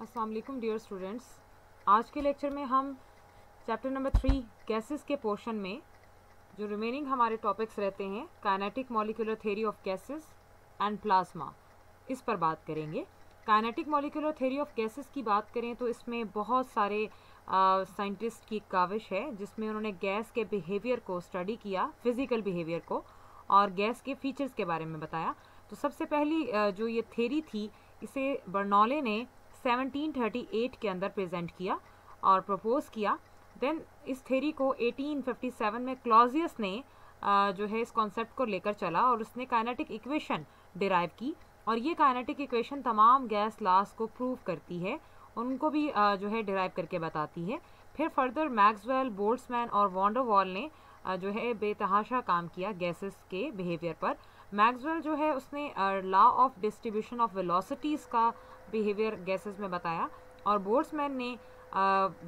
अस्सलाम वालेकुम dear students. आज के लेक्चर में हम चैप्टर नंबर 3 गैसेस के पोर्शन में जो रिमेनिंग हमारे टॉपिक्स रहते हैं kinetic molecular theory of gases and plasma, इस पर बात करेंगे। Kinetic molecular theory of gases की बात करें तो इसमें बहुत सारे साइंटिस्ट की काविश है जिसमें उन्होंने गैस के बिहेवियर को स्टडी किया, फिजिकल बिहेवियर को, और गैस के फीचर्स के बारे में बताया। तो सबसे पहली जो ये थ्योरी थी इसे बर्नौली ने 1738 के अंदर प्रेजेंट किया और प्रपोज किया। देन इस थ्योरी को 1857 में क्लॉजियस ने जो है इस कॉन्सेप्ट को लेकर चला और उसने काइनेटिक इक्वेशन डिराइव की, और ये काइनेटिक इक्वेशन तमाम गैस लॉज को प्रूव करती है, उनको भी जो है डिराइव करके बताती है। फिर फर्दर मैक्सवेल, बोल्ट्जमैन और वॉन डर वाल ने जो है बेतहाशा काम किया गैसेस के बिहेवियर पर। मैक्सवेल जो है उसने law of distribution of velocities का बिहेवियर गैसेस में बताया, और बोल्ट्जमैन ने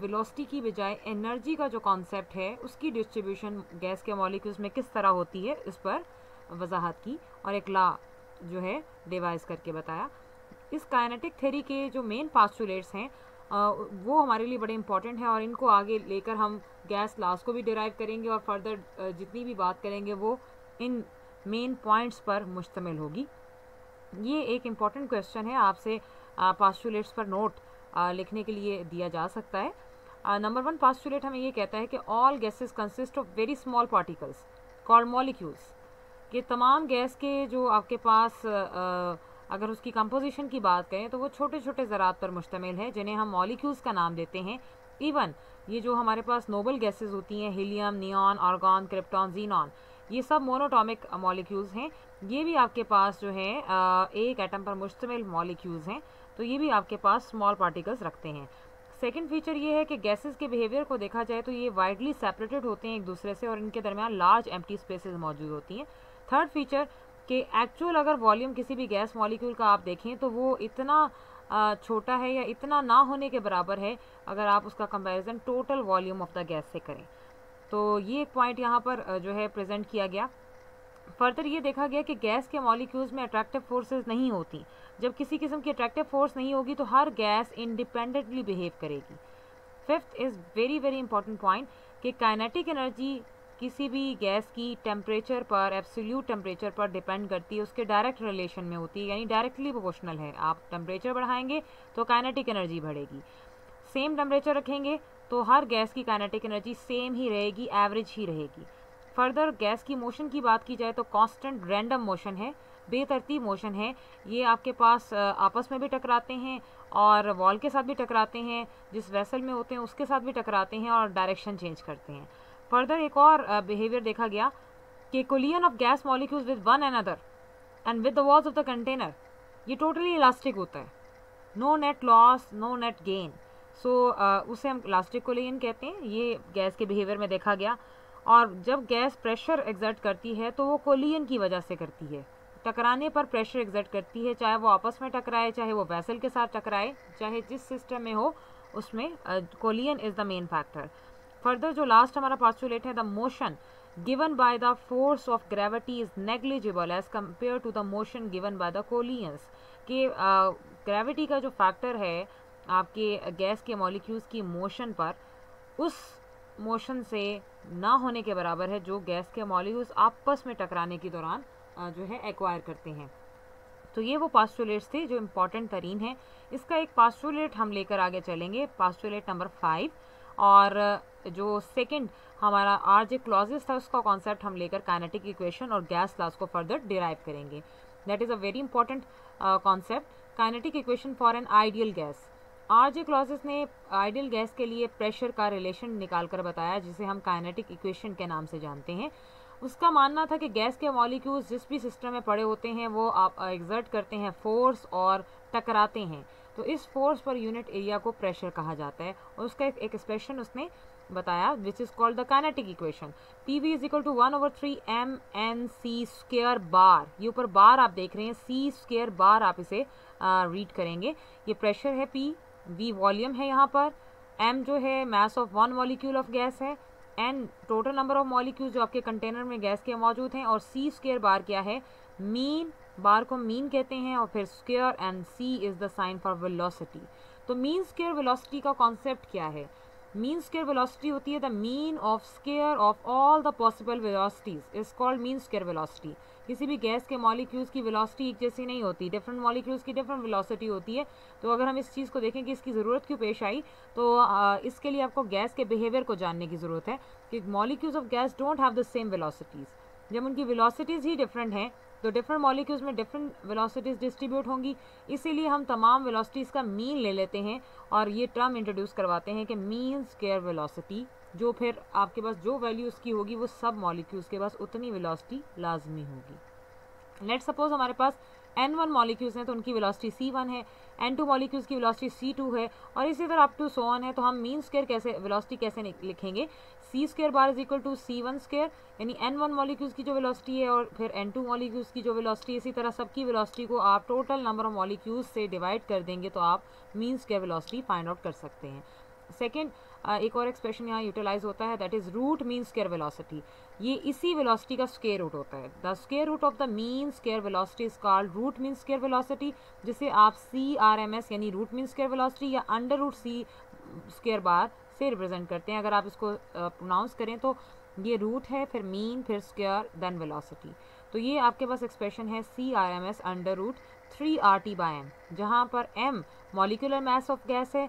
वेलोसिटी की बजाय एनर्जी का जो कॉन्सेप्ट है उसकी डिस्ट्रीब्यूशन गैस के मॉलिक्यूल्स में किस तरह होती है इस पर वजाहत की और एक लॉ जो है डिवाइस करके बताया। इस काइनेटिक थ्योरी के जो मेन पास्टुलेट्स हैं वो हमारे लिए बड़े इंपॉर्टेंट हैं, और इनको आगे लेकर हम गैस लॉज को भी डिराइव करेंगे और फर्दर जितनी भी बात करेंगे वो इन मेन पॉइंट्स पर मुश्तमिल होगी। ये एक इम्पॉर्टेंट क्वेश्चन है, आपसे पास्टुलेट्स पर नोट लिखने के लिए दिया जा सकता है। नंबर 1 पास्टुलेट हमें ये कहता है कि all gases consist of very small particles called molecules. कि तमाम गैस के जो आपके पास अगर उसकी कंपोजिशन की बात करें तो वो छोटे छोटे ज़रात पर मुश्तमिल है जिन्हें हम मॉलिक्यूल्स का नाम देते हैं। इवन ये जो हमारे पास नोबल गैसेस होती हैं, helium, neon, argon, krypton, xenon, ये सब मोनोटॉमिक मॉलिक्यूल्स हैं। ये भी आपके पास जो है एक एटम पर मुश्तमिल मॉलिक्यूल्स हैं, तो ये भी आपके पास स्मॉल पार्टिकल्स रखते हैं। सेकेंड फीचर ये है कि गैसेस के बिहेवियर को देखा जाए तो ये वाइडली सेपरेटेड होते हैं एक दूसरे से और इनके दरमियान लार्ज एम्प्टी स्पेसेस मौजूद होती हैं। थर्ड फीचर कि एक्चुअल अगर वॉल्यूम किसी भी गैस मॉलिक्यूल का आप देखें तो वो इतना छोटा है या इतना ना होने के बराबर है अगर आप उसका comparison total volume of the gas से करें। तो ये एक पॉइंट यहाँ पर जो है प्रेजेंट किया गया। फर्दर ये देखा गया कि गैस के मॉलिक्यूल्स में अट्रैक्टिव फोर्सेस नहीं होती। जब किसी किस्म की अट्रैक्टिव फोर्स नहीं होगी तो हर गैस इंडिपेंडेंटली बिहेव करेगी। Fifth is very very important point कि काइनेटिक एनर्जी किसी भी गैस की टेम्परेचर पर, एब्सोल्यूट टेम्परेचर पर डिपेंड करती है, उसके डायरेक्ट रिलेशन में होती है, यानी डायरेक्टली प्रोपोर्शनल है। आप टेम्परेचर बढ़ाएंगे तो काइनेटिक एनर्जी बढ़ेगी, सेम टेम्परेचर रखेंगे तो हर गैस की काइनेटिक एनर्जी सेम ही रहेगी, एवरेज ही रहेगी। फर्दर गैस की मोशन की बात की जाए तो कांस्टेंट रैंडम मोशन है, बेतरतीब मोशन है। ये आपके पास आपस में भी टकराते हैं और वॉल के साथ भी टकराते हैं, जिस वेसल में होते हैं उसके साथ भी टकराते हैं और डायरेक्शन चेंज करते हैं। फर्दर एक और बिहेवियर देखा गया कि collision of gas molecules with one another and with the walls of the container ये टोटली इलास्टिक होता है, no net loss, no net gain. So उसे हम इलास्टिक कोलिजन कहते हैं। ये गैस के बिहेवियर में देखा गया। और जब गैस प्रेशर एग्जर्ट करती है तो वो कोलिजन की वजह से करती है, टकराने पर प्रेशर एग्जर्ट करती है, चाहे वो आपस में टकराए, चाहे वो वेसल के साथ टकराए, चाहे जिस सिस्टम में हो उसमें collision is the main factor. Further जो लास्ट हमारा पास्टुलेट है, the motion given by the force of gravity is negligible as compare to the motion given by the collisions. कि ग्रेविटी का जो फैक्टर है आपके गैस के मॉलिक्यूल्स की मोशन पर, उस मोशन से ना होने के बराबर है जो गैस के मॉलिक्यूल्स आपस में टकराने के दौरान जो है एक्वायर करते हैं। तो ये वो पास्टुलेट्स थे जो इम्पॉर्टेंट तरीन है। इसका एक पास्टुलेट हम लेकर आगे चलेंगे, पास्टुलेट नंबर 5, और जो सेकंड हमारा आरजे क्लॉजेस था उसका कॉन्सेप्ट हम लेकर काइनेटिक इक्वेशन और गैस लॉज को फर्दर डिराइव करेंगे। That is a very important concept, kinetic equation for an ideal gas. RJ clauses ने आइडियल गैस के लिए प्रेशर का रिलेशन निकाल कर बताया जिसे हम काइनेटिक इक्वेशन के नाम से जानते हैं। उसका मानना था कि गैस के मॉलिक्यूल्स जिस भी सिस्टम में पड़े होते हैं वो आप एग्जर्ट करते हैं फोर्स और टकराते हैं, तो इस फोर्स पर यूनिट एरिया को प्रेशर कहा जाता है। और उसका एक एक्सप्रेशन उसने बताया which is called the kinetic equation. PV is equal to 1/3 mNc² bar. ये ऊपर बार आप देख रहे हैं, c² बार आप इसे रीड करेंगे। ये प्रेशर है P, V वॉल्यूम है यहाँ पर, M जो है mass of one molecule of gas है, N total number of molecules जो आपके कंटेनर में गैस के मौजूद हैं, और c² बार क्या है, मीन बार को मीन कहते हैं, और फिर square and C is the sign for velocity. तो मीन स्क्वायर वेलोसिटी का कॉन्सेप्ट क्या है? मीन स्क्वायर वेलोसिटी होती है the mean of square of all the possible velocities is called mean square velocity. किसी भी गैस के मॉलिक्यूल्स की वेलोसिटी एक जैसी नहीं होती, डिफरेंट मॉलिक्यूल्स की डिफरेंट वेलोसिटी होती है। तो अगर हम इस चीज़ को देखें कि इसकी ज़रूरत क्यों पेश आई, तो इसके लिए आपको गैस के बिहेवियर को जानने की ज़रूरत है कि molecules of gas don't have the same velocities. जब उनकी वेलोसिटीज़ ही डिफरेंट हैं तो डिफरेंट मॉलिक्यूल्स में डिफरेंट वेलोसिटीज़ डिस्ट्रीब्यूट होंगी, इसीलिए हम तमाम वेलोसिटीज़ का मीन ले लेते हैं और ये टर्म इंट्रोड्यूस करवाते हैं कि मीन स्क्वायर वेलोसिटी, जो फिर आपके पास जो वैल्यू उसकी होगी वो सब मॉलिक्यूल्स के पास उतनी वेलोसिटी लाजमी होगी। लेट्स सपोज हमारे पास N1 मॉलिक्यूल्स हैं तो उनकी वेलोसिटी C1 है, N2 मॉलिक्यूल्स की वेलोसिटी C2 है, और इसी तरह अप टू सो ऑन है। तो हम मीन स्क्वायर कैसे वेलोसिटी कैसे लिखेंगे? C square bar is equal to C1 square, यानी N1 मॉलिक्यूल्स की जो वेलोसिटी है और फिर N2 मॉलिक्यूल्स की जो वेलोसिटी है, इसी तरह सबकी वेलोसिटी को आप टोटल नंबर ऑफ मॉलिक्यूल्स से डिवाइड कर देंगे तो आप mean square velocity find out कर सकते हैं। सेकेंड, एक और एक्सप्रेशन यहाँ यूटिलाइज होता है, that is root mean square velocity. ये इसी वेलोसिटी का स्क्वायर रूट होता है। The square root of the mean square velocity is called root mean square velocity, जिसे आप CRMS यानी रूट मीन स्क्वायर वेलोसिटी या under root C square bar से रिप्रेजेंट करते हैं। अगर आप इसको प्रोनाउंस करें तो ये रूट है, फिर मीन, फिर स्क्वायर, देन वेलोसिटी। तो ये आपके पास एक्सप्रेशन है CRMS अंडर रूट 3RT/m, जहाँ पर m molecular mass of gas है,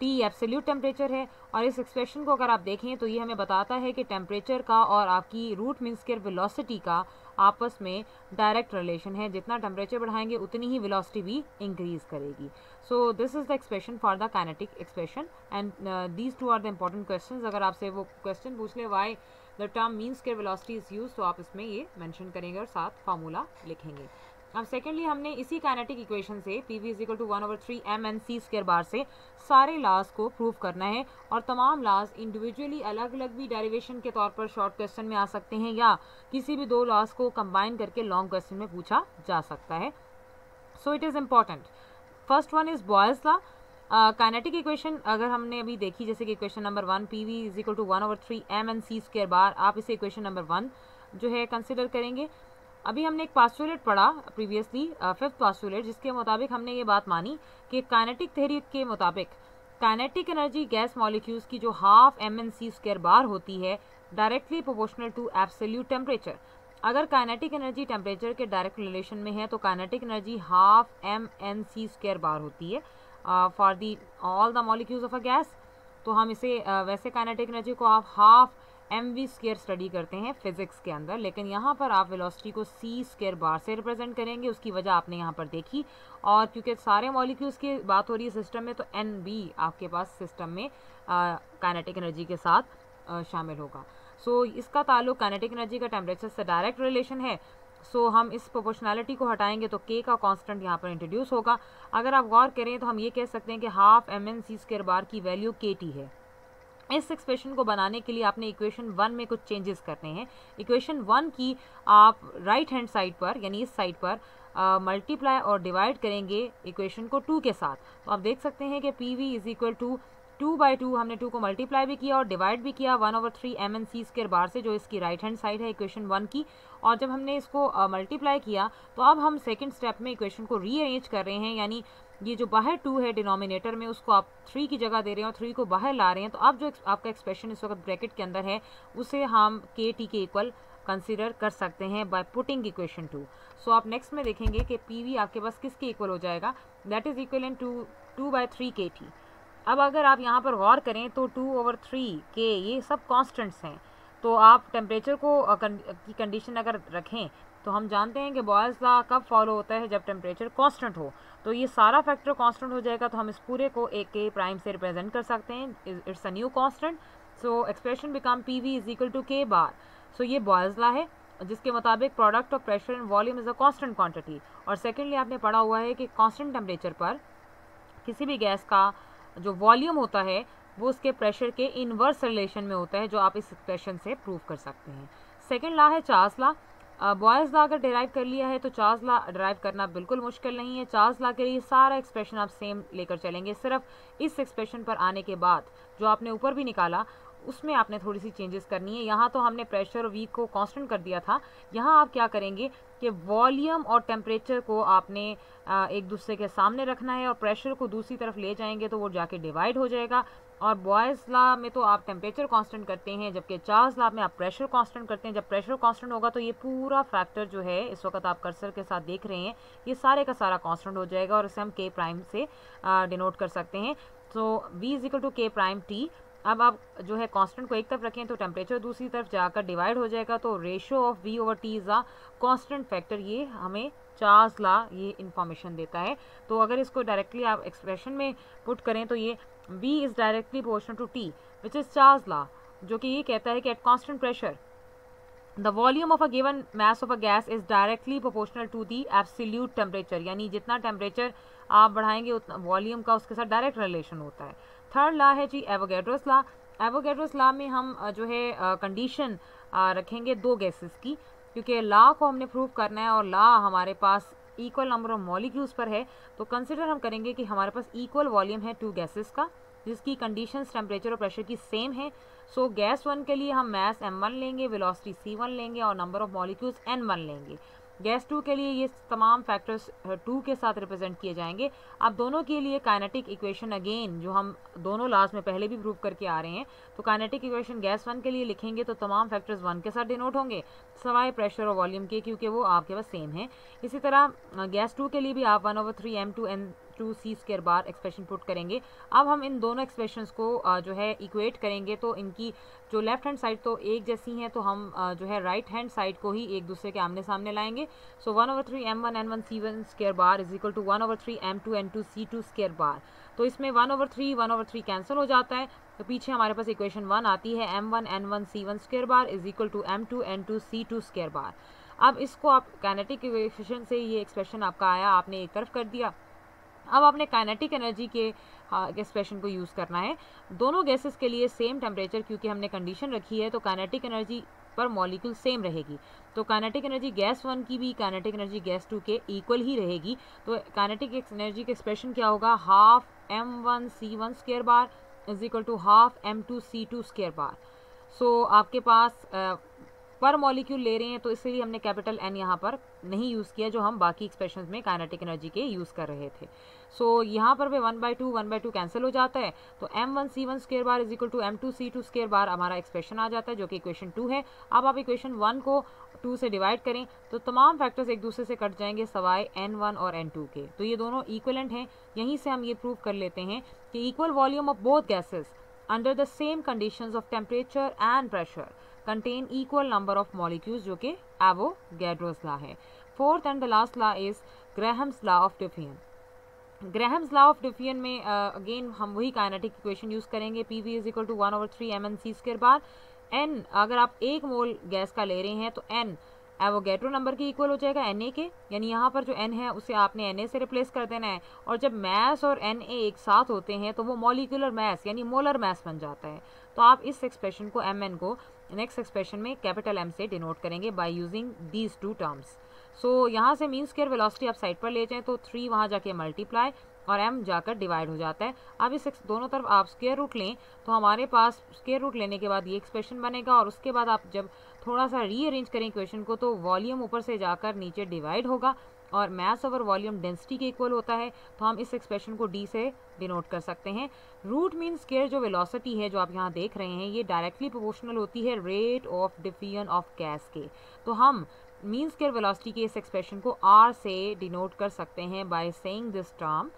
T एब्सोल्यूट टेम्परेचर है। और इस एक्सप्रेशन को अगर आप देखें तो ये हमें बताता है कि टेम्परेचर का और आपकी रूट मीन स्क्वायर वेलोसिटी का आपस में डायरेक्ट रिलेशन है। जितना टेम्परेचर बढ़ाएंगे उतनी ही वेलोसिटी भी इंक्रीज करेगी। So this is the expression for the kinetic expression, and these two are the important questions. अगर आपसे वो क्वेश्चन पूछ ले why the term mean square velocity is use, तो आप इसमें ये मेंशन करेंगे और साथ फार्मूला लिखेंगे। अब सेकेंडली हमने इसी काइनेटिक इक्वेशन से PV is equal to 1/3 mc square bar से सारे लॉज को प्रूव करना है, और तमाम लॉज इंडिविजुअली अलग अलग भी डेरिवेशन के तौर पर शॉर्ट क्वेश्चन में आ सकते हैं या किसी भी दो लॉज को कंबाइन करके लॉन्ग क्वेश्चन में पूछा जा सकता है। So it is important. First one is Boyle's law. Kinetic equation अगर हमने अभी देखी, जैसे कि equation number 1 PV is equal to 1/3 mc square bar, आप इसे इक्वेशन नंबर 1 जो है कंसिडर करेंगे। अभी हमने एक पास्टुलेट पढ़ा प्रीवियसली, फिफ्थ पास्टुलेट, जिसके मुताबिक हमने ये बात मानी कि काइनेटिक थ्योरी के मुताबिक काइनेटिक एनर्जी गैस मॉलिक्यूल्स की जो हाफ mc स्क्वायर बार होती है directly proportional to absolute temperature. अगर काइनेटिक एनर्जी टेम्परेचर के डायरेक्ट रिलेशन में है तो kinetic energy half mnc square bar होती है for the all the molecules of a gas. तो हम इसे वैसे काइनेटिक एनर्जी को आप हाफ mv स्क्वायर स्टडी करते हैं फिजिक्स के अंदर, लेकिन यहाँ पर आप वेलोसिटी को C स्क्वायर बार से रिप्रेजेंट करेंगे। उसकी वजह आपने यहाँ पर देखी, और क्योंकि सारे मॉलिक्यूल्स की बात हो रही है सिस्टम में, तो NB आपके पास सिस्टम में काइनेटिक एनर्जी के साथ शामिल होगा। सो इसका ताल्लुक काइनेटिक एनर्जी का टेम्परेचर से डायरेक्ट रिलेशन है। सो हम इस प्रोपोर्शनैलिटी को हटाएंगे तो K का कांस्टेंट यहाँ पर इंट्रोड्यूस होगा। अगर आप गौर करें तो हम ये कह सकते हैं कि हाफ mnc स्क्वायर बार की वैल्यू KT है। इस एक्सप्रेशन को बनाने के लिए आपने इक्वेशन 1 में कुछ चेंजेस करने हैं। इक्वेशन 1 की आप राइट हैंड साइड पर यानी इस साइड पर मल्टीप्लाई और डिवाइड करेंगे इक्वेशन को 2 के साथ। तो आप देख सकते हैं कि PV इज इक्वल टू 2/2, हमने 2 को मल्टीप्लाई भी किया और डिवाइड भी किया 1/3 mnc स्क्वायर बार से, जो इसकी राइट हैंड साइड है इक्वेशन 1 की। और जब हमने इसको मल्टीप्लाई किया तो अब हम सेकंड स्टेप में इक्वेशन को रीअरेंज कर रहे हैं, यानी ये जो बाहर 2 है डिनोमिनेटर में उसको आप 3 की जगह दे रहे हैं और 3 को बाहर ला रहे हैं। तो अब जो आपका एक्सप्रेशन इस वक्त ब्रैकेट के अंदर है उसे हम KT के इक्वल कंसीडर कर सकते हैं बाय पुटिंग इक्वेशन 2। सो आप नेक्स्ट में देखेंगे कि PV आपके पास किसके इक्वल हो जाएगा, that is equal to 2/3 KT। अब अगर आप यहाँ पर गौर करें तो 2/3 K ये सब कॉन्स्टेंट्स हैं। तो आप टेम्परेचर को की कंडीशन अगर रखें तो हम जानते हैं कि बॉयल्स लॉ कब फॉलो होता है, जब टेम्परेचर कांस्टेंट हो। तो ये सारा फैक्टर कांस्टेंट हो जाएगा, तो हम इस पूरे को एक K प्राइम से रिप्रेजेंट कर सकते हैं। It's a new constant, so expression become PV is equal to K bar. So ये बॉयल्स लॉ है जिसके मुताबिक product of pressure and volume is a constant quantity. और सेकेंडली आपने पढ़ा हुआ है कि कांस्टेंट टेम्परेचर पर किसी भी गैस का जो वॉल्यूम होता है वो उसके प्रेशर के इनवर्स रिलेशन में होता है, जो आप इस एक्सप्रेशन से प्रूव कर सकते हैं। सेकेंड लॉ है चार्ल्स लॉ। बॉयल्स लॉ अगर डिराइव कर लिया है तो चार्ल्स लॉ डिराइव करना बिल्कुल मुश्किल नहीं है। चार्ल्स लॉ के लिए सारा एक्सप्रेशन आप सेम लेकर चलेंगे, सिर्फ इस एक्सप्रेशन पर आने के बाद जो आपने ऊपर भी निकाला उसमें आपने थोड़ी सी चेंजेस करनी है। यहाँ तो हमने प्रेशर और V को कांस्टेंट कर दिया था, यहाँ आप क्या करेंगे कि वॉल्यूम और टेम्परेचर को आपने एक दूसरे के सामने रखना है और प्रेशर को दूसरी तरफ ले जाएंगे तो वो जाके डिवाइड हो जाएगा। और बॉयज़ लॉ में तो आप टेम्परेचर कांस्टेंट करते हैं, जबकि चार्ल्स लॉ में आप प्रेशर कांस्टेंट करते हैं। जब प्रेशर कांस्टेंट होगा तो ये पूरा फैक्टर जो है इस वक्त आप कर्सर के साथ देख रहे हैं, ये सारे का सारा कांस्टेंट हो जाएगा और इसे हम K प्राइम से डिनोट कर सकते हैं। तो V is equal to K prime T। अब आप जो है कांस्टेंट को एक तरफ रखें तो टेम्परेचर दूसरी तरफ जाकर डिवाइड हो जाएगा, तो ratio of V over T is a constant factor. ये हमें चार्ल्स लॉ ये इंफॉर्मेशन देता है। तो अगर इसको डायरेक्टली आप एक्सप्रेशन में पुट करें तो ये V is directly proportional to T which is Charles law, जो कि ये कहता है कि at constant pressure the volume of a given mass of a gas is directly proportional to the absolute temperature, यानी जितना टेम्परेचर आप बढ़ाएंगे उतना वॉल्यूम का उसके साथ डायरेक्ट रिलेशन होता है। थर्ड लॉ है जी एवोगैड्रोस लॉ। एवोगैड्रोस लॉ में हम जो है कंडीशन रखेंगे दो गैसेस की, क्योंकि लॉ को हमने प्रूव करना है और लॉ हमारे पास इक्वल नंबर ऑफ मॉलिक्यूल्स पर है। तो कंसिडर हम करेंगे कि हमारे पास इक्वल वॉल्यूम है टू गैसेस का, जिसकी कंडीशंस टेम्परेचर और प्रेशर की सेम है। सो गैस 1 के लिए हम मास m1 लेंगे, वेलोसिटी c1 लेंगे और नंबर ऑफ मॉलिक्यूल्स n1 लेंगे। गैस 2 के लिए ये तमाम फैक्टर्स 2 के साथ रिप्रेजेंट किए जाएंगे। अब दोनों के लिए काइनेटिक इक्वेशन अगेन जो हम दोनों लॉज में पहले भी प्रूव करके आ रहे हैं, तो काइनेटिक इक्वेशन गैस 1 के लिए लिखेंगे तो तमाम फैक्टर्स 1 के साथ डिनोट होंगे सवाए प्रेशर और वॉल्यूम के, क्योंकि वो आपके पास सेम है। इसी तरह गैस 2 के लिए भी आप 1/3 m2n2c² बार एक्सप्रेशन पुट करेंगे। अब हम इन दोनों एक्सप्रेशंस को जो है इक्वेट करेंगे, तो इनकी जो लेफ्ट हैंड साइड तो एक जैसी हैं, तो हम जो है राइट हैंड साइड को ही एक दूसरे के आमने सामने लाएंगे। So 1/3 m1n1c1² bar is equal to 1/3 m2n2c2² bar. तो इसमें 1/3 कैंसिल हो जाता है, तो पीछे हमारे पास इक्वेशन 1 आती है m1n1c1² bar is equal to m2n2c2² bar. अब इसको आप काइनेटिक इक्वेशन से ये एक्सप्रेशन आपका आया, आपने एक तरफ कर दिया। अब आपने काइनेटिक एनर्जी के एक्सप्रेशन को यूज़ करना है दोनों गैसेस के लिए सेम टेम्परेचर, क्योंकि हमने कंडीशन रखी है तो काइनेटिक एनर्जी पर मॉलिक्यूल सेम रहेगी। तो काइनेटिक एनर्जी गैस 1 की भी काइनेटिक एनर्जी गैस 2 के इक्वल ही रहेगी। तो काइनेटिक एनर्जी का एक्सप्रेशन क्या होगा, half m1c1² bar is equal to half m2c2² bar. So आपके पास पर मॉलिक्यूल ले रहे हैं तो इसलिए हमने कैपिटल N यहाँ पर नहीं यूज़ किया, जो हम बाकी एक्सप्रेशंस में काइनेटिक एनर्जी के यूज़ कर रहे थे। सो यहाँ पर भी 1/2 कैंसिल हो जाता है, तो m1c1² bar is equal to m2c2² bar हमारा एक्सप्रेशन आ जाता है, जो कि इक्वेशन 2 है। अब आप इक्वेशन 1 को 2 से डिवाइड करें तो तमाम फैक्टर्स एक दूसरे से कट जाएंगे सवाए n1 और n2 के, तो ये दोनों इक्वलेंट हैं। यहीं से हम ये प्रूव कर लेते हैं कि equal volume of both gases under the same conditions of temperature and pressure contain equal number of molecules, जो कि एवोगैड्रोस लॉ है। Fourth and the last law is Graham's law of diffusion. Graham's law of diffusion में again हम वही kinetic equation use करेंगे, PV is equal to 1/3 mnc² bar. n अगर आप 1 मोल gas का ले रहे हैं तो n एवोगैड्रो नंबर के इक्वल हो जाएगा Na के, यानी यहाँ पर जो n है उसे आपने Na से रिप्लेस कर देना है। और जब मैस और Na एक साथ होते हैं तो वो मॉलिक्यूलर मैस यानी मोलर मैस बन जाता है। तो आप इस एक्सप्रेशन को Mn को नेक्स्ट एक्सप्रेशन में कैपिटल M से डिनोट करेंगे by using these two terms. So यहाँ से मीन स्क्वायर वेलोसिटी आप साइड पर ले जाएं तो 3 वहाँ जाके मल्टीप्लाई और m जाकर डिवाइड हो जाता है। अब इस दोनों तरफ आप स्क्वायर रूट लें तो हमारे पास स्क्वायर रूट लेने के बाद ये एक्सप्रेशन बनेगा, और उसके बाद आप जब थोड़ा सा रीअरेंज करें इक्वेशन को तो वॉल्यूम ऊपर से जाकर नीचे डिवाइड होगा और मास ओवर वॉल्यूम डेंसिटी के इक्वल होता है। तो हम इस एक्सप्रेशन को d से डिनोट कर सकते हैं। रूट मीन स्क्वायर जो वेलोसिटी है जो आप यहाँ देख रहे हैं ये डायरेक्टली प्रोपोर्शनल होती है rate of defiant of gas के। तो हम मीन स्क्वायर वेलोसिटी के इस एक्सप्रेशन को r से डिनोट कर सकते हैं by saying this term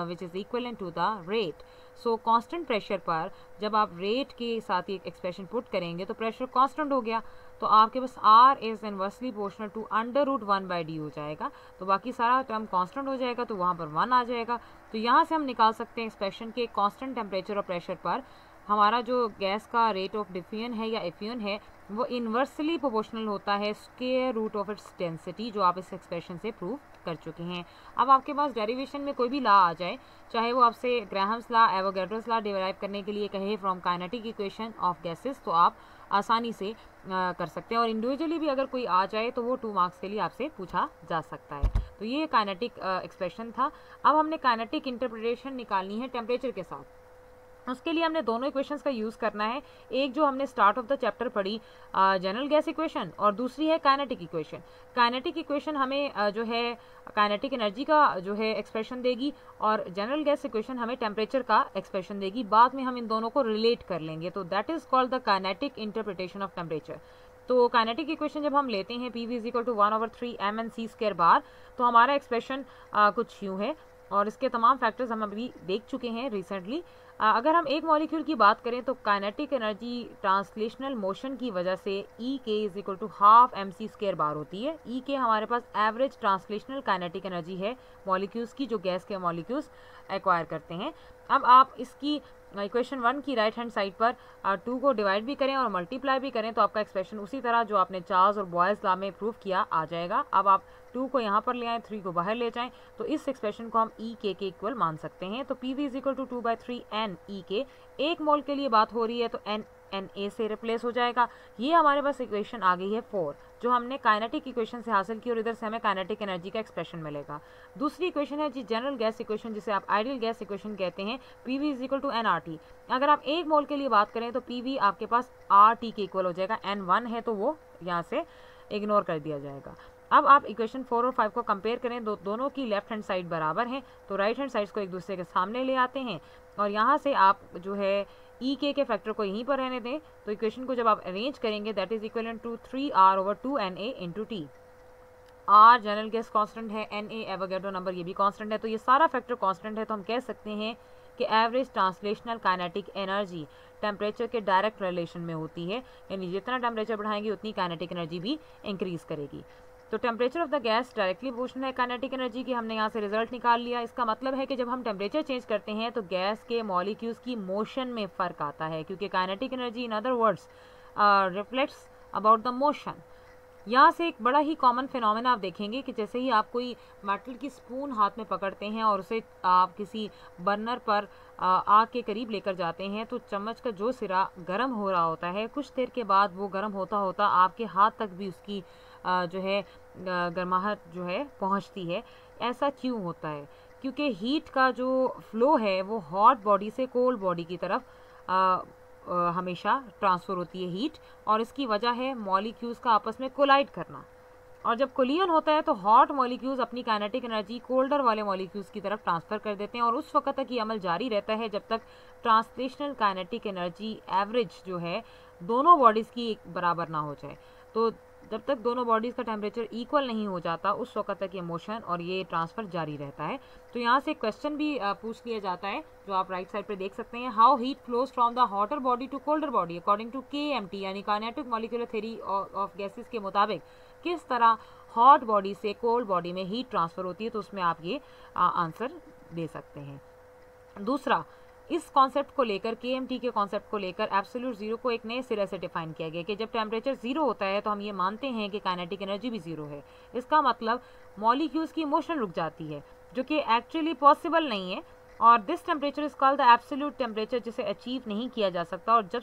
which is equivalent to the rate. So constant pressure पर जब आप रेट के साथ एक एक्सप्रेशन पुट करेंगे तो प्रेशर कांस्टेंट हो गया, तो आपके पास r is inversely proportional to √1/d हो जाएगा। तो बाकी सारा टर्म कांस्टेंट हो जाएगा, तो वहाँ पर 1 आ जाएगा। तो यहाँ से हम निकाल सकते हैं एक्सप्रेशन के कांस्टेंट टेम्परेचर और प्रेशर पर हमारा जो गैस का रेट ऑफ डिफ्यूजन है या एफ्यूजन है वो इन्वर्सली प्रोपोर्शनल होता है square root of its density, जो आप इस एक्सप्रेशन से प्रूव कर चुके हैं। अब आपके पास डेरिवेशन में कोई भी लॉ आ जाए, चाहे वो आपसे Graham's law Avogadro's law derive करने के लिए कहे from kinetic equation of gases, तो आप आसानी से कर सकते हैं। और इंडिविजुअली भी अगर कोई आ जाए तो वो 2 मार्क्स के लिए आपसे पूछा जा सकता है। तो ये काइनेटिक एक्सप्रेशन था। अब हमने काइनेटिक इंटरप्रिटेशन निकालनी है टेम्परेचर के साथ। उसके लिए हमने दोनों इक्वेशंस का यूज़ करना है। एक जो हमने स्टार्ट ऑफ द चैप्टर पढ़ी जनरल गैस इक्वेशन, और दूसरी है काइनेटिक इक्वेशन। काइनेटिक इक्वेशन हमें जो है काइनेटिक एनर्जी का जो है एक्सप्रेशन देगी, और जनरल गैस इक्वेशन हमें टेम्परेचर का एक्सप्रेशन देगी। बाद में हम इन दोनों को रिलेट कर लेंगे, तो that is called the kinetic interpretation of temperature. तो काइनेटिक इक्वेशन जब हम लेते हैं PV = 1/3 mc² बार, तो हमारा एक्सप्रेशन कुछ यूँ है, और इसके तमाम फैक्टर्स हम अभी देख चुके हैं रिसेंटली। अगर हम एक मॉलिक्यूल की बात करें तो काइनेटिक एनर्जी ट्रांसलेशनल मोशन की वजह से EK = 1/2 mc² बार होती है। EK हमारे पास एवरेज ट्रांसलेशनल काइनेटिक एनर्जी है मॉलिक्यूल्स की, जो गैस के मॉलिक्यूल्स एक्वायर करते हैं। अब आप इसकी इक्वेशन 1 की राइट हैंड साइड पर 2 को डिवाइड भी करें और मल्टीप्लाई भी करें, तो आपका एक्सप्रेशन उसी तरह जो आपने चार्ल्स और बॉयल्स लॉ में प्रूव किया आ जाएगा। अब आप 2 को यहाँ पर ले आएँ, 3 को बाहर ले जाएं, तो इस एक्सप्रेशन को हम EK के इक्वल मान सकते हैं। तो PV = 2/3 n EK, 1 मोल के लिए बात हो रही है तो NA से रिप्लेस हो जाएगा। ये हमारे पास इक्वेशन आ गई है 4, जो हमने काइनेटिक इक्वेशन से हासिल की, और इधर से हमें काइनेटिक एनर्जी का एक्सप्रेशन मिलेगा। दूसरी इक्वेशन है जी जनरल गैस इक्वेशन, जिसे आप आइडियल गैस इक्वेशन कहते हैं। PV = nRT। अगर आप 1 मोल के लिए बात करें तो PV आपके पास RT के इक्वल हो जाएगा। N1 है तो वो यहाँ से इग्नोर कर दिया जाएगा। अब आप इक्वेशन 4 और 5 को कंपेयर करें, दोनों की लेफ्ट हैंड साइड बराबर हैं, तो राइट हैंड साइड्स को एक दूसरे के सामने ले आते हैं, और यहाँ से आप जो है EK के फैक्टर को यहीं पर रहने दें। तो इक्वेशन को जब आप अरेंज करेंगे, that is equal to 3R/2NA × T। R general gas constant है, NA एवोगैड्रो नंबर ये भी कांस्टेंट है, तो ये सारा फैक्टर कांस्टेंट है। तो हम कह सकते हैं कि average translational kinetic energy temperature के डायरेक्ट रिलेशन में होती है, यानी जितना टेम्परेचर बढ़ाएंगे उतनी काइनेटिक एनर्जी भी इंक्रीज करेगी। तो temperature of the gas directly proportional है काइनेटिक एनर्जी की। हमने यहाँ से रिजल्ट निकाल लिया। इसका मतलब है कि जब हम टेम्परेचर चेंज करते हैं तो गैस के मॉलिक्यूल्स की मोशन में फ़र्क आता है, क्योंकि kinetic energy in other words reflects about the motion. यहाँ से एक बड़ा ही कॉमन फिनोमेना आप देखेंगे कि जैसे ही आप कोई मेटल की स्पून हाथ में पकड़ते हैं और उसे आप किसी बर्नर पर आग के करीब लेकर जाते हैं, तो चम्मच का जो सिरा गर्म हो रहा होता है, कुछ देर के बाद वो गर्म होता होता आपके हाथ तक भी उसकी जो है गर्माहट जो है पहुंचती है। ऐसा क्यों होता है? क्योंकि हीट का जो फ्लो है वो हॉट बॉडी से कोल्ड बॉडी की तरफ हमेशा ट्रांसफ़र होती है हीट, और इसकी वजह है मॉलिक्यूल्स का आपस में कोलाइड करना। और जब कोलिजन होता है तो हॉट मॉलिक्यूल्स अपनी काइनेटिक एनर्जी कोल्डर वाले मॉलिक्यूल्स की तरफ ट्रांसफ़र कर देते हैं, और उस वक्त तक ये अमल जारी रहता है जब तक ट्रांसलेशनल काइनेटिक एनर्जी एवरेज जो है दोनों बॉडीज़ की बराबर ना हो जाए। तो जब तक दोनों बॉडीज़ का टेम्परेचर इक्वल नहीं हो जाता उस वक्त तक ये मोशन और ये ट्रांसफ़र जारी रहता है। तो यहाँ से क्वेश्चन भी पूछ लिया जाता है, जो आप राइट साइड पे देख सकते हैं। How heat flows from the hotter body to colder body according to KMT, यानी kinetic molecular theory of gases के मुताबिक किस तरह हॉट बॉडी से कोल्ड बॉडी में हीट ट्रांसफ़र होती है। तो उसमें आप ये आंसर दे सकते हैं। दूसरा, इस कॉन्सेप्ट को लेकर KMT के कॉन्सेप्ट को लेकर एब्सोल्यूट जीरो को एक नए सिरे से डिफाइन किया गया कि जब टेम्परेचर जीरो होता है तो हम ये मानते हैं कि काइनेटिक एनर्जी भी जीरो है। इसका मतलब मॉलिक्यूल्स की मोशन रुक जाती है, जो कि एक्चुअली पॉसिबल नहीं है, और this temperature is called the absolute temperature, जिसे अचीव नहीं किया जा सकता। और जब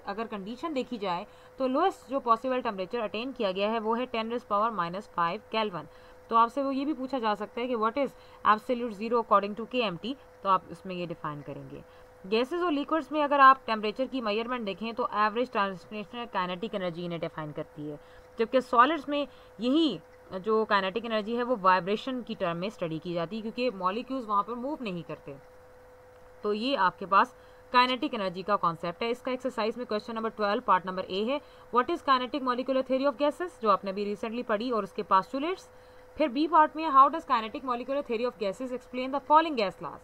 अगर कंडीशन देखी जाए तो लोएस्ट जो पॉसिबल टेम्परेचर अटेन किया गया है वो है 10⁻⁻⁵ केल्विन। तो आपसे वो ये भी पूछा जा सकता है कि what is absolute zero according to KMT, तो आप इसमें ये डिफाइन करेंगे। गैसेस और लिक्विड्स में अगर आप टेम्परेचर की मेजरमेंट देखें तो एवरेज ट्रांसलेशनल काइनेटिक एनर्जी इन्हें डिफाइन करती है, जबकि सॉलिड्स में यही जो काइनेटिक एनर्जी है वो वाइब्रेशन की टर्म में स्टडी की जाती है, क्योंकि मॉलिक्यूल्स वहाँ पर मूव नहीं करते। तो ये आपके पास काइनेटिक एनर्जी का कॉन्सेप्ट है। इसका एक्सरसाइज में question number 12 part number A है, what is kinetic molecular theory of gases, जो आपने भी रिसेंटली पढ़ी, और उसके पास्टुलेट्स। फिर B पार्ट में how does kinetic molecular theory of gases explain the following gas laws,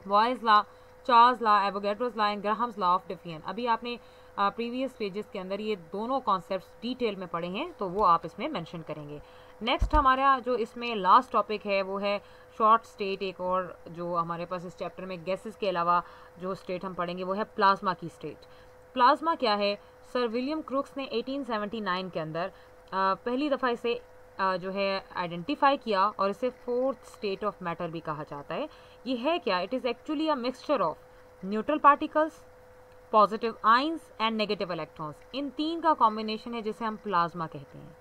Boyle's law, Charles law, Avogadro's law and Graham's law of diffusion. अभी आपने प्रीवियस पेजेस के अंदर ये दोनों कॉन्सेप्ट्स डिटेल में पढ़े हैं, तो वो आप इसमें मेंशन करेंगे। नेक्स्ट हमारा जो इसमें लास्ट टॉपिक है वो है शॉर्ट स्टेट। एक और जो हमारे पास इस चैप्टर में गैसेस के अलावा जो स्टेट हम पढ़ेंगे वो है प्लाज्मा की स्टेट। प्लाज्मा क्या है? सर विलियम क्रूक्स ने 1879 के अंदर पहली दफ़ा इसे जो है आइडेंटिफाई किया, और इसे फोर्थ स्टेट ऑफ मैटर भी कहा जाता है। ये है क्या? It is actually a mixture of neutral particles, positive ions and negative electrons. इन तीन का कॉम्बिनेशन है जिसे हम प्लाज्मा कहते हैं।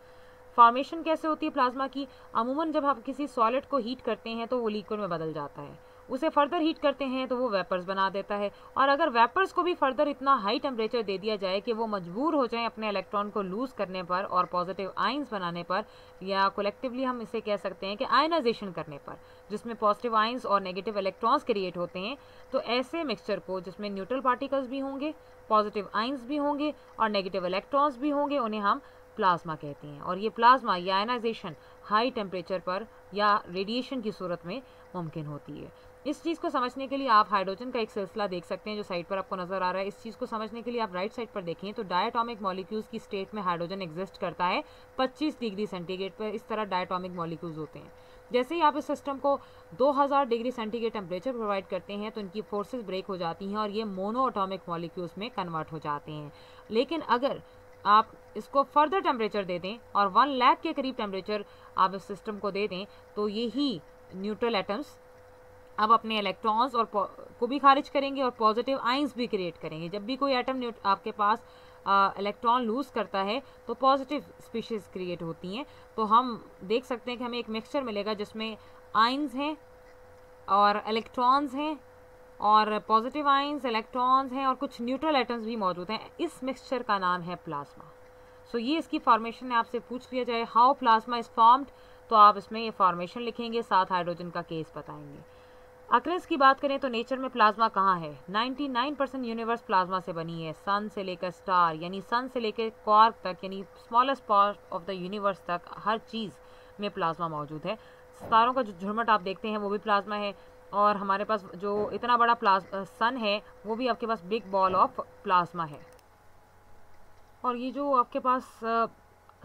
फॉर्मेशन कैसे होती है प्लाज्मा की? अमूमन जब हम किसी सॉलिड को हीट करते हैं तो वो लिक्विड में बदल जाता है, उसे फर्दर हीट करते हैं तो वो वेपर्स बना देता है। और अगर वेपर्स को भी फर्दर इतना हाई टेम्परेचर दे दिया जाए कि वो मजबूर हो जाएं अपने इलेक्ट्रॉन को लूज़ करने पर और पॉजिटिव आयंस बनाने पर, या कलेक्टिवली हम इसे कह सकते हैं कि आयनाइजेशन करने पर, जिसमें पॉजिटिव आयंस और नेगेटिव इलेक्ट्रॉन्स क्रिएट होते हैं, तो ऐसे मिक्सचर को जिसमें न्यूट्रल पार्टिकल्स भी होंगे, पॉजिटिव आयंस भी होंगे और नेगेटिव इलेक्ट्रॉन्स भी होंगे, उन्हें हम प्लाज्मा कहते हैं। और ये प्लाज्मा या आयनाइजेशन हाई टेम्परेचर पर या रेडिएशन की सूरत में मुमकिन होती है। इस चीज़ को समझने के लिए आप हाइड्रोजन का एक सिलसिला देख सकते हैं जो साइड पर आपको नजर आ रहा है। इस चीज़ को समझने के लिए आप राइट साइड पर देखें तो डायटोमिक मॉलिक्यूल्स की स्टेट में हाइड्रोजन एग्जिस्ट करता है 25 डिग्री सेंटीग्रेड पर। इस तरह डायटोमिक मॉलिक्यूल्स होते हैं। जैसे ही आप इस सिस्टम को 2000 डिग्री सेंटीग्रेड टेम्परेचर प्रोवाइड करते हैं तो इनकी फोर्सेस ब्रेक हो जाती हैं और ये मोनो एटॉमिक मॉलिक्यूल्स में कन्वर्ट हो जाते हैं। लेकिन अगर आप इसको फर्दर टेम्परेचर दे दें और 1 लाख के करीब टेम्परेचर आप इस सिस्टम को दे दें तो यही न्यूट्रल एटम्स अब अपने इलेक्ट्रॉन्स और को भी खारिज करेंगे और पॉजिटिव आयंस भी क्रिएट करेंगे। जब भी कोई एटम आपके पास इलेक्ट्रॉन लूज करता है तो पॉजिटिव स्पीशीज क्रिएट होती हैं। तो हम देख सकते हैं कि हमें एक मिक्सचर मिलेगा जिसमें आयंस हैं और इलेक्ट्रॉन्स हैं और पॉजिटिव आयंस, इलेक्ट्रॉन्स हैं और कुछ न्यूट्रल एटम्स भी मौजूद हैं। इस मिक्सचर का नाम है प्लाज्मा। सो ये इसकी फॉर्मेशन है। आपसे पूछ लिया जाए हाउ प्लाज्मा इज फॉर्म्ड तो आप इसमें ये फॉर्मेशन लिखेंगे, साथ हाइड्रोजन का केस बताएंगे। अक्रेंस की बात करें तो नेचर में प्लाज्मा कहाँ है? 99% यूनिवर्स प्लाज्मा से बनी है। सन से लेकर स्टार यानी सन से लेकर क्वार्क तक यानी smallest part of the universe तक हर चीज़ में प्लाज्मा मौजूद है। सितारों का जो झुरमट आप देखते हैं वो भी प्लाज्मा है और हमारे पास जो इतना बड़ा सन है वो भी आपके पास बिग बॉल ऑफ प्लाज्मा है। और ये जो आपके पास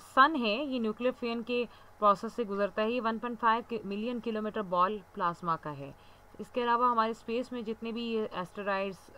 सन है ये न्यूक्लियर फ्यूजन के प्रोसेस से गुजरता है। ये 1.5 मिलियन किलोमीटर बॉल प्लाज्मा का है। इसके अलावा हमारे स्पेस में जितने भी एस्टेरॉइड्स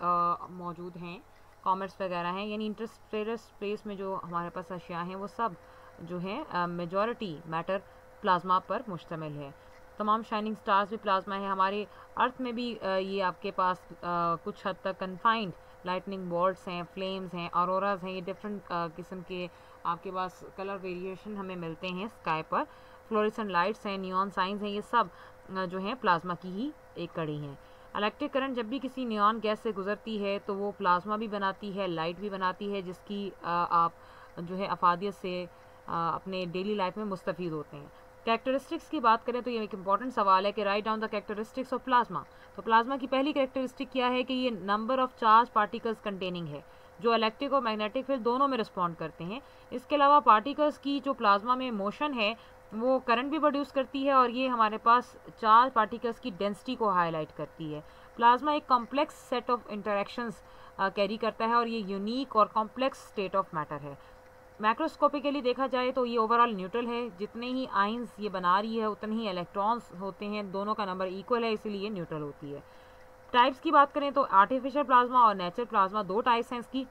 मौजूद हैं, कॉमेट्स वगैरह हैं, यानी इंटरस्टेलर स्पेस में जो हमारे पास अशिया हैं वो सब जो है मेजॉरिटी मैटर प्लाज्मा पर मुश्तमिल है। तमाम शाइनिंग स्टार्स भी प्लाज्मा है। हमारे अर्थ में भी ये आपके पास कुछ हद तक कन्फाइंड लाइटनिंग बोल्ट्स हैं, फ्लेम्स हैं, ऑरोराज हैं। ये डिफरेंट किस्म के आपके पास कलर वेरिएशन हमें मिलते हैं स्काई पर। फ्लोरेसेंट लाइट्स हैं, नियॉन साइंस हैं, ये सब जो हैं प्लाज्मा की ही एक कड़ी हैं। इलेक्ट्रिक करंट जब भी किसी नियॉन गैस से गुजरती है तो वो प्लाज्मा भी बनाती है, लाइट भी बनाती है, जिसकी आप जो है अफादियत से अपने डेली लाइफ में मुस्तफ़ीद होते हैं। कैरेक्टरिस्टिक्स की बात करें तो ये एक इंपॉर्टेंट सवाल है कि write down the characteristics of plasma. तो प्लाज्मा की पहली कैरेक्टरिस्टिक क्या है कि ये number of charge particles containing है जो इलेक्ट्रिक और मैग्नेटिक फील्ड दोनों में रिस्पॉन्ड करते हैं। इसके अलावा पार्टिकल्स की जो प्लाज्मा में मोशन है वो करंट भी प्रोड्यूस करती है और ये हमारे पास चार्ज पार्टिकल्स की डेंसिटी को हाईलाइट करती है। प्लाज्मा एक complex set of interactions carry करता है और ये यूनिक और कॉम्प्लेक्स स्टेट ऑफ मैटर है। मैक्रोस्कोपिकली देखा जाए तो ये ओवरऑल न्यूट्रल है। जितने ही आयंस ये बना रही है उतने ही इलेक्ट्रॉन्स होते हैं, दोनों का नंबर इक्वल है, इसीलिए न्यूट्रल होती है। टाइप्स की बात करें तो आर्टिफिशियल प्लाज्मा और नेचुरल प्लाज्मा दो टाइप्स हैं इसकी।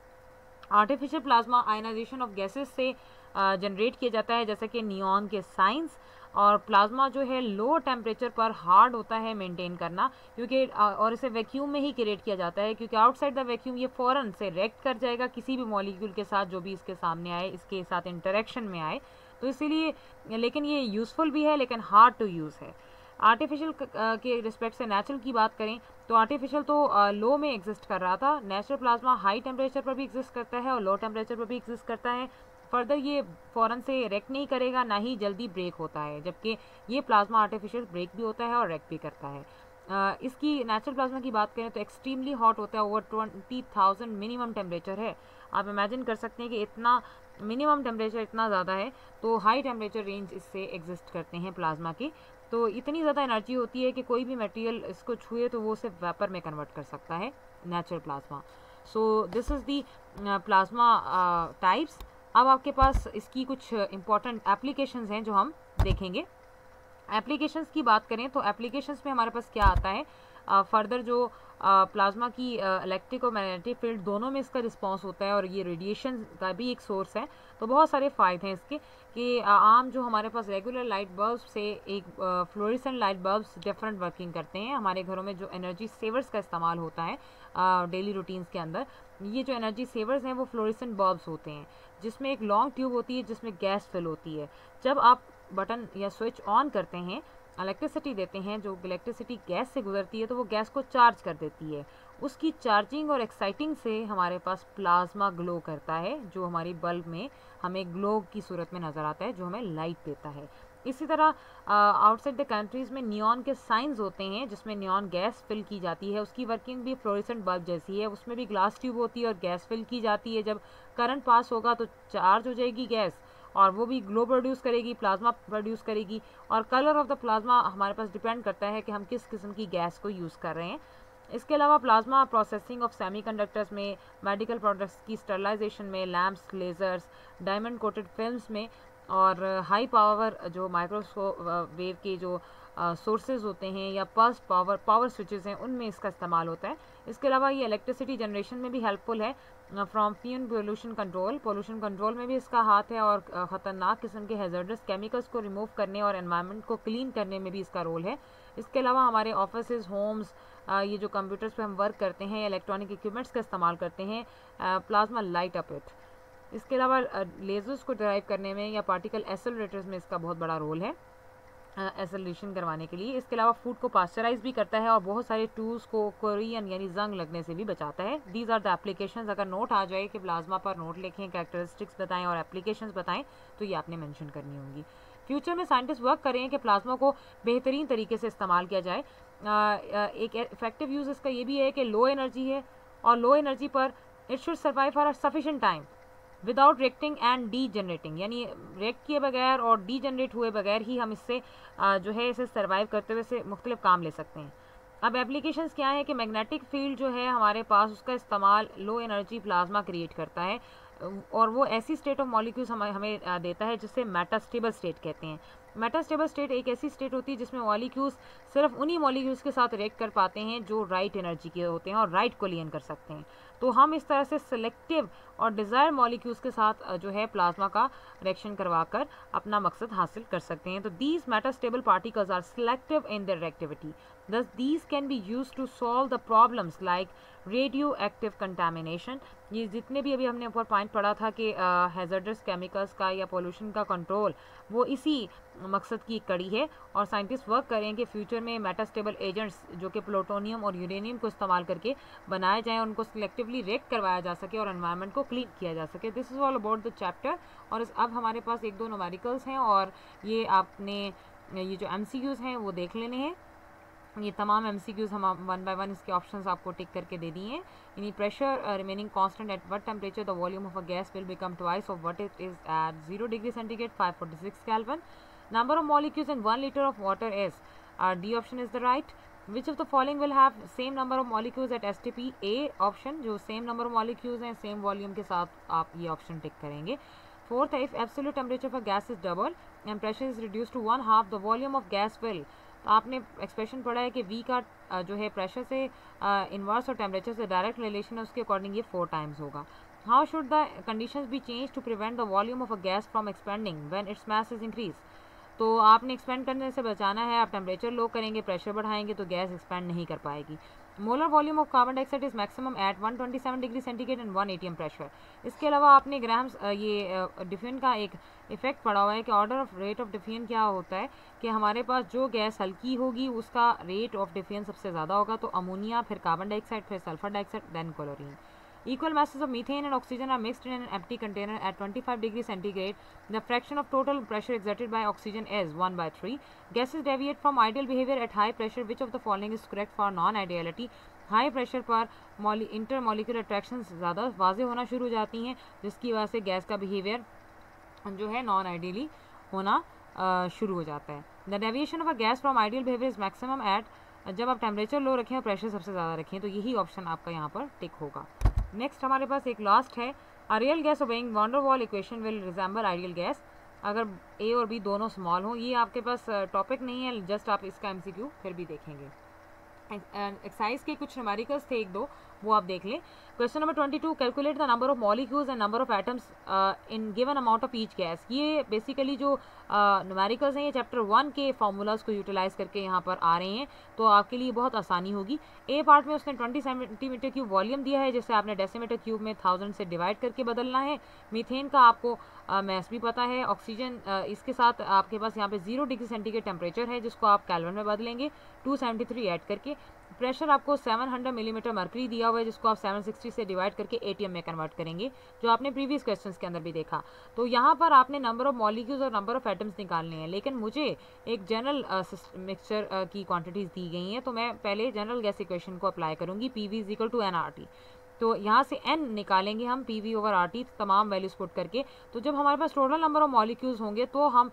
Artificial plasma ionisation of gases से जनरेट किया जाता है जैसे कि नियॉन के साइंस, और प्लाज्मा जो है लो टेम्परेचर पर हार्ड होता है मेंटेन करना क्योंकि और इसे वैक्यूम में ही क्रिएट किया जाता है क्योंकि आउटसाइड द वैक्यूम ये फ़ौरन से रिएक्ट कर जाएगा किसी भी मॉलिक्यूल के साथ जो भी इसके सामने आए, इसके साथ इंटरेक्शन में आए, तो इसीलिए लेकिन ये यूज़फुल भी है लेकिन हार्ड टू यूज़ है। आर्टिफिशियल के रिस्पेक्ट से नेचुरल की बात करें तो आर्टिफिशियल तो लो में एग्जिस्ट कर रहा था। नेचुरल प्लाज्मा हाई टेम्परेचर पर भी एग्जिस्ट करता है और लो टेम्परेचर पर भी एग्जिस्ट करता है। फर्दर ये फ़ौरन से रेक नहीं करेगा, ना ही जल्दी ब्रेक होता है, जबकि ये प्लाज्मा आर्टिफिशियल ब्रेक भी होता है और रेक भी करता है। इसकी नेचुरल प्लाज्मा की बात करें तो एक्सट्रीमली हॉट होता है, ओवर 20,000 मिनिमम टेम्परेचर है। आप इमेजिन कर सकते हैं कि इतना मिनिमम टेम्परेचर इतना ज़्यादा है, तो हाई टेम्परेचर रेंज इससे एग्जिस्ट करते हैं प्लाज्मा की। तो इतनी ज़्यादा एनर्जी होती है कि कोई भी मटेरियल इसको छुए तो वो सिर्फ वेपर में कन्वर्ट कर सकता है natural plasma. So this is the plasma types. अब आपके पास इसकी कुछ इंपॉर्टेंट एप्लीकेशंस हैं जो हम देखेंगे। एप्लीकेशंस की बात करें तो एप्लीकेशंस में हमारे पास क्या आता है, फर्दर जो प्लाज्मा की इलेक्ट्रिक और मैग्नेटिक फील्ड दोनों में इसका रिस्पांस होता है और ये रेडिएशन का भी एक सोर्स है। तो बहुत सारे फ़ायदे हैं इसके कि आम जो हमारे पास रेगुलर लाइट बल्ब से एक fluorescent light bulbs different working करते हैं। हमारे घरों में जो एनर्जी सेवर्स का इस्तेमाल होता है डेली रूटीन्स के अंदर, ये जो एनर्जी सेवर्स हैं वो फ्लोरेसेंट बल्ब्स होते हैं जिसमें एक लॉन्ग ट्यूब होती है जिसमें गैस फिल होती है। जब आप बटन या स्विच ऑन करते हैं इलेक्ट्रिसिटी देते हैं, जो इलेक्ट्रिसिटी गैस से गुजरती है तो वो गैस को चार्ज कर देती है। उसकी चार्जिंग और एक्साइटिंग से हमारे पास प्लाज्मा ग्लो करता है, जो हमारी बल्ब में हमें ग्लो की सूरत में नज़र आता है, जो हमें लाइट देता है। इसी तरह आउटसाइड द कंट्रीज़ में नियॉन के साइंस होते हैं, जिसमें नियॉन गैस फिल की जाती है। उसकी वर्किंग भी फ्लोरेसेंट बल्ब जैसी है, उसमें भी ग्लास ट्यूब होती है और गैस फिल की जाती है। जब करंट पास होगा तो चार्ज हो जाएगी गैस, और वो भी ग्लो प्रोड्यूस करेगी, प्लाज्मा प्रोड्यूस करेगी। और कलर ऑफ द प्लाज्मा हमारे पास डिपेंड करता है कि हम किस किस्म की गैस को यूज़ कर रहे हैं। इसके अलावा प्लाज्मा प्रोसेसिंग ऑफ सेमीकंडक्टर्स में, मेडिकल प्रोडक्ट्स की स्टरलाइजेशन में, lamps, lasers, diamond coated films में, और हाई पावर जो माइक्रोस्कोप वेव के जो सोर्सेज होते हैं या पल्स पावर स्विचेस हैं, उनमें इसका इस्तेमाल होता है। इसके अलावा ये इलेक्ट्रिसिटी जनरेशन में भी हेल्पफुल है। फ्रॉम फ्यूम पोल्यूशन कंट्रोल में भी इसका हाथ है, और ख़तरनाक किस्म के हैज़र्डस केमिकल्स को रिमूव करने और एनवायरनमेंट को क्लीन करने में भी इसका रोल है। इसके अलावा हमारे ऑफिसेज, होम्स, ये जो कंप्यूटर्स पे हम वर्क करते हैं, इलेक्ट्रॉनिक इक्विपमेंट्स का इस्तेमाल करते हैं, प्लाज्मा लाइट अप इट। इसके अलावा लेजर्स को ड्राइव करने में या पार्टिकल एसेलरेटर्स में इसका बहुत बड़ा रोल है, एसेलेशन करवाने के लिए। इसके अलावा फूड को पास्चराइज भी करता है और बहुत सारे टूल्स को कोरियन यानी जंग लगने से भी बचाता है। These are the applications. अगर नोट आ जाए कि प्लाज्मा पर नोट लिखें, कैरेक्टरिस्टिक्स बताएं और एप्लीकेशंस बताएं, तो ये आपने मेंशन करनी होंगी। फ्यूचर में साइंटिस्ट वर्क करें कि प्लाज्मा को बेहतरीन तरीके से इस्तेमाल किया जाए। एक इफेक्टिव यूज़ इसका ये भी है कि लो एनर्जी है, और लो एनर्जी पर it should survive for a sufficient time without reacting and D generating, यानी रिएक्ट किए बगैर और डी जनरेट हुए बगैर ही हम इससे जो है इसे सर्वाइव करते हुए से मुख्तलिफ काम ले सकते हैं। अब एप्लीकेशंस क्या है कि मैग्नेटिक फील्ड जो है हमारे पास, उसका इस्तेमाल लो एनर्जी प्लाज्मा क्रिएट करता है, और वो ऐसी स्टेट ऑफ मॉलिक्यूल्स हमें देता है जिससे मेटास्टेबल स्टेट कहते हैं। मेटास्टेबल स्टेट एक ऐसी स्टेट होती है जिसमें मॉलिक्यूल्स सिर्फ उन्हीं मॉलिक्यूल्स के साथ रिएक्ट कर पाते हैं जो राइट एनर्जी के होते हैं और राइट कोलियन कर सकते हैं। तो हम इस तरह से सिलेक्टिव और डिज़ायर मॉलिक्यूल्स के साथ जो है प्लाज्मा का रिएक्शन करवाकर अपना मकसद हासिल कर सकते हैं। तो these metastable particles are selective in their reactivity, thus these can be used to solve the problems like radioactive contamination। ये जितने भी अभी हमने ऊपर पॉइंट पढ़ा था कि हैज़र्डस केमिकल्स का या पोल्यूशन का कंट्रोल, वो इसी मकसद की कड़ी है। और साइंटिस्ट वर्क करें कि फ्यूचर में मेटास्टेबल एजेंट्स जो कि प्लूटोनियम और यूरेनियम को इस्तेमाल करके बनाए जाएं, उनको सिलेक्टिवली रिएक्ट करवाया जा सके और एनवायरनमेंट को क्लीन किया जा सके। This is all about the chapter. और अब हमारे पास एक दो न्यूमेरिकल्स हैं, और ये आपने ये जो MCQs हैं वो देख लेने हैं। ये तमाम MCQs हम वन बाय वन इसके ऑप्शंस आपको टिक करके दे दिए हैं। यानी pressure remaining constant at what temperature the volume of a gas will become twice of what it is at 0 degree centigrade 546 kelvin. Number of molecules in 1 litre of water is, D option is the right. Which of the following will have same number of molecules at STP, A option. जो same number of molecules हैं same volume के साथ आप ये option tick करेंगे। Fourth है, if absolute temperature of a gas is double and pressure is reduce to 1/2 the volume of gas will. तो आपने एक्सप्रेशन पढ़ा है कि V का जो है प्रेशर से इन्वर्स और टेम्परेचर से डायरेक्ट रिलेशन है, उसके अकॉर्डिंग ये 4 टाइम्स होगा। How should the conditions be change to prevent the volume of a gas from expanding when its mass is increase. तो आपने एक्सपेंड करने से बचाना है, आप टेम्परेचर लो करेंगे, प्रेशर बढ़ाएंगे तो गैस एक्सपेंड नहीं कर पाएगी। Molar volume of carbon dioxide is maximum at 127 degree centigrade and 1 atm pressure. इसके अलावा आपने ग्राम्स ये डिफ्यूजन का एक इफेक्ट पड़ा हुआ है कि order of rate of diffusion क्या होता है कि हमारे पास जो गैस हल्की होगी उसका रेट ऑफ डिफ्यूजन सबसे ज़्यादा होगा, तो अमोनिया, फिर कार्बन डाइऑक्साइड, फिर sulphur dioxide, then chlorine. Equal masses of methane and oxygen are mixed in an empty container at 25 degrees centigrade. The fraction of total pressure exerted by oxygen is 1/3. Gases deviate from ideal behavior at high pressure. Which of the following is correct for non-ideality? High pressure पर intermolecular attractions ज़्यादा वाजे होना शुरू हो जाती हैं, जिसकी वजह से गैस का बिहेवियर जो है नॉन आइडियली होना शुरू हो जाता है। The deviation of a gas from ideal behaviour is maximum at, जब आप टेम्परेचर लो रखें और प्रेशर सबसे ज़्यादा रखें, तो यही ऑप्शन आपका यहाँ पर टिक होगा। नेक्स्ट हमारे पास एक लास्ट है, a real gas obeying van der Waals equation will resemble ideal gas. अगर ए और बी दोनों स्मॉल हों, ये आपके पास टॉपिक नहीं है, जस्ट आप इसका MCQ फिर भी देखेंगे। एक्सरसाइज के कुछ न्यूमेरिकल्स थे एक दो, वो आप देख लें। Question number 22, calculate the number of molecules and number of atoms in given amount of each gas. ये बेसिकली जो न्यूमेरिकल्स हैं ये चैप्टर 1 के फार्मूलाज को यूटिलाइज करके यहाँ पर आ रहे हैं, तो आपके लिए बहुत आसानी होगी। ए पार्ट में उसने 20 सेंटीमीटर क्यूब वॉल्यूम दिया है, जिसे आपने डेसीमीटर क्यूब में 1000 से डिवाइड करके बदलना है। मीथेन का आपको मैस भी पता है। ऑक्सीजन इसके साथ आपके पास यहाँ पे 0 डिग्री सेंटीग्रेड टेम्परेचर है, जिसको आप केल्विन में बदलेंगे 273 ऐड करके। प्रेशर आपको 700 मिलीमीटर मर्करी दिया हुआ है, जिसको आप 760 से डिवाइड करके एटीएम में कन्वर्ट करेंगे, जो आपने प्रीवियस क्वेश्चंस के अंदर भी देखा। तो यहाँ पर आपने नंबर ऑफ मॉलिक्यूल्स और नंबर ऑफ एटम्स निकालने हैं, लेकिन मुझे एक जनरल मिक्सचर की क्वांटिटीज दी गई हैं, तो मैं पहले जनरल गैस इक्वेशन को अप्लाई करूँगी, PV is equal to NRT। तो यहाँ से n निकालेंगे हम PV ओवर RT तमाम वैल्यूज पुट करके। तो जब हमारे पास टोटल नंबर ऑफ मॉलिक्यूल्स होंगे तो हम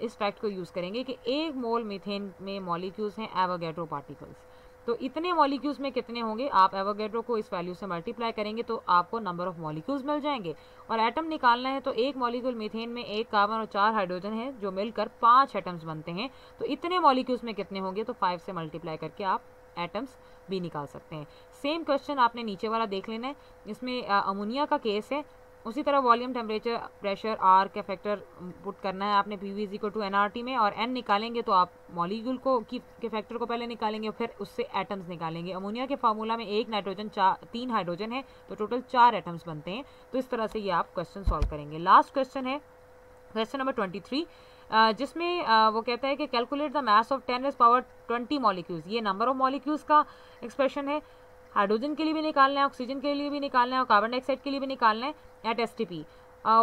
इस फैक्ट को यूज़ करेंगे कि 1 मोल मीथेन में मॉलिक्यूल्स हैं एवोगैड्रो पार्टिकल्स। तो इतने मॉलिक्यूल्स में कितने होंगे, आप एवोगैड्रो को इस वैल्यू से मल्टीप्लाई करेंगे तो आपको नंबर ऑफ मॉलिक्यूल्स मिल जाएंगे। और एटम निकालना है तो एक मॉलिक्यूल मीथेन में 1 कार्बन और 4 हाइड्रोजन है, जो मिलकर 5 एटम्स बनते हैं। तो इतने मॉलिक्यूल्स में कितने होंगे, तो 5 से मल्टीप्लाई करके आप एटम्स भी निकाल सकते हैं। सेम क्वेश्चन आपने नीचे वाला देख लेना है, इसमें अमोनिया का केस है। उसी तरह वॉल्यूम, टेम्परेचर, प्रेशर, आर का फैक्टर पुट करना है आपने PV is equal to NRT में, और n निकालेंगे तो आप मॉलिक्यूल को के फैक्टर को पहले निकालेंगे, फिर उससे एटम्स निकालेंगे। अमोनिया के फार्मूला में 1 नाइट्रोजन 3 हाइड्रोजन है, तो टोटल 4 एटम्स बनते हैं। तो इस तरह से ये आप क्वेश्चन सॉल्व करेंगे। लास्ट क्वेश्चन है क्वेश्चन नंबर 23, जिसमें वो कहता है कि calculate the mass of 10⁻20 molecules. ये नंबर ऑफ मॉलिक्यूल्स का एक्सप्रेशन है। हाइड्रोजन के लिए भी निकालना है, ऑक्सीजन के लिए भी निकालना है, और कार्बन डाइऑक्साइड के लिए भी निकालना है eight STP।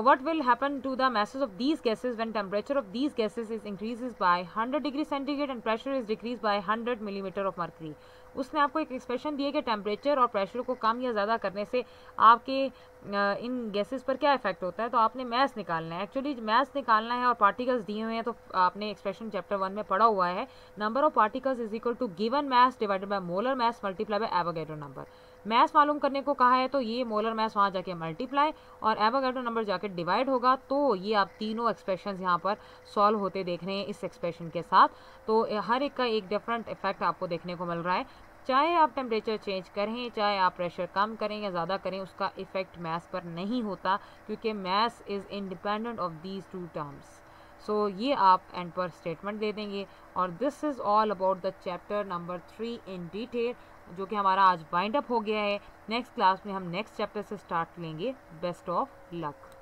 What will happen to the masses of these gases when temperature of these gases is increases by 100 degree centigrade and pressure is decreased by 100 millimetre of mercury. उसने आपको एक expression दिया कि टेम्परेचर और pressure को कम या ज़्यादा करने से आपके इन गैसेस पर क्या इफेक्ट होता है। तो आपने मैस निकालना है, एक्चुअली मैस निकालना है, और पार्टिकल्स दिए हुए हैं। तो आपने एक्सप्रेशन चैप्टर 1 में पढ़ा हुआ है, number of particles is equal to given mass divided by molar mass multiply by Avogadro number. Mass मालूम करने को कहा है, तो ये मोलर मैस वहाँ जाके मल्टीप्लाई और एवोगैड्रो नंबर जाके डिवाइड होगा। तो ये आप तीनों एक्सप्रेशंस यहाँ पर सॉल्व होते देख रहे हैं इस एक्सप्रेशन के साथ। तो हर एक का एक डिफरेंट इफेक्ट आपको देखने को मिल रहा है। चाहे आप टेम्परेचर चेंज करें, चाहे आप प्रेशर कम करें या ज़्यादा करें, उसका इफेक्ट मैस पर नहीं होता, क्योंकि mass is independent of these 2 terms. So ये आप एंड पर स्टेटमेंट दे देंगे। और this is all about the chapter number 3 in detail, जो कि हमारा आज वाइंड अप हो गया है। नेक्स्ट क्लास में हम नेक्स्ट चैप्टर से स्टार्ट लेंगे। Best of luck.